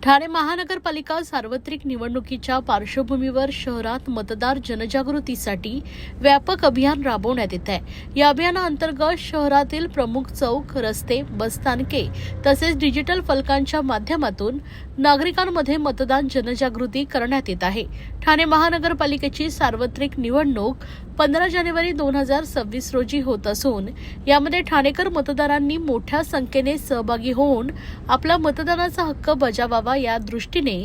ठाणे महानगरपालिका सार्वत्रिक निवडणुकीच्या पार्श्वभूमीवर शहरात मतदार जनजागृतीसाठी व्यापक अभियान राबवण्यात येत आहे। या अभियानाअंतर्गत शहरातील प्रमुख चौक, रस्ते, बसस्थानके तसेच डिजिटल फलकांच्या माध्यमातून नागरिकांमध्ये मतदान जनजागृती करण्यात येत आहे। ठाणे महानगरपालिकेची सार्वत्रिक निवडणूक 15 जानेवारी 2026 रोजी होत असून यामध्ये ठाणेकर मतदारांनी मोठ्या संख्येने सहभागी होऊन आपला मतदानाचा हक्क बजावावा या दृष्टीने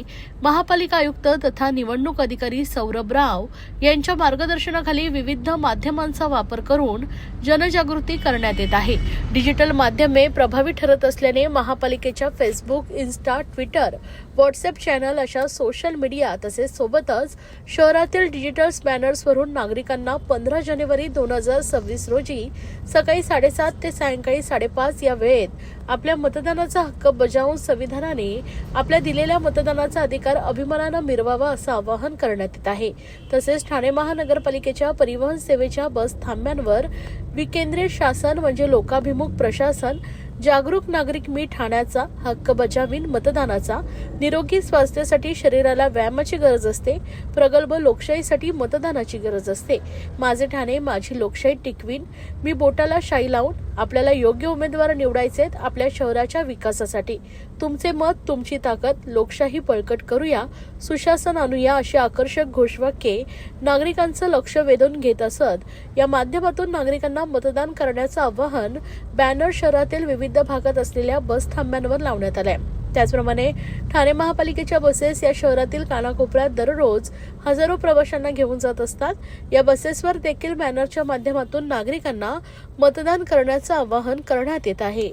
महापालिका आयुक्त तथा निवडणूक अधिकारी सौरभ राव यांच्या मार्गदर्शनाखाली विविध माध्यमांचा वापर करून जनजागृती करण्यात येत आहे। डिजिटल माध्यमे प्रभावी ठरत असल्याने महापालिकेच्या Facebook, Insta, Twitter, WhatsApp channel अशा सोशल मीडिया तसेच सोबतच शहरातील डिजिटल बॅनर्सवरून नागरिकांना 15 जानेवारी 2026 रोजी सकाळी 7:30 ते सायंकाळी 5:30 या वेळेत आपल्या मतदानाचा हक्क बजावून संविधानाने आपल्या दिलेल्या मतदानाचा अधिकार अभिमानाने मिरवावा असं आवाहन करण्यात येत आहे। तसेच ठाणे महानगरपालिकेच्या परिवहन सेवेच्या बस थांब्यांवर विकेंद्रित शासन म्हणजे लोकाभिमुख प्रशासन, जागरूक नागरिक मी ठाण्याचा हक्क बजावीन मतदानाचा, निरोगी स्वास्थ्यासाठी शरीराला व्यायामाची गरज असते, प्रगल्भ लोकशाहीसाठी मतदानाची गरज असते, माझे ठाणे माझी लोकशाही टिकवीन, मी बोटाला शाई लावून आपल्याला योग्य उमेदवार निवडायचे आपल्या शहराच्या विकासासाठी, तुमचे मत तुमची ताकद, लोकशाही बळकट करूया, सुशासन आणूया अशी आकर्षक घोषवाक्ये नागरिकांचं लक्ष वेधून घेत असत या माध्यमातून नागरिकांना मतदान करण्याचं आवाहन बॅनर शहरातील विविध भागात असलेल्या बस थांब्यांवर लावण्यात आले। त्याचप्रमाणे ठाणे महापालिकेच्या बसेस या शहरातील कानाकोपऱ्यात दररोज हजारो प्रवाशांना घेऊन जात असतात। या बसेसवर देखील बॅनरच्या माध्यमातून नागरिकांना मतदान करण्याचं आवाहन करण्यात येत आहे।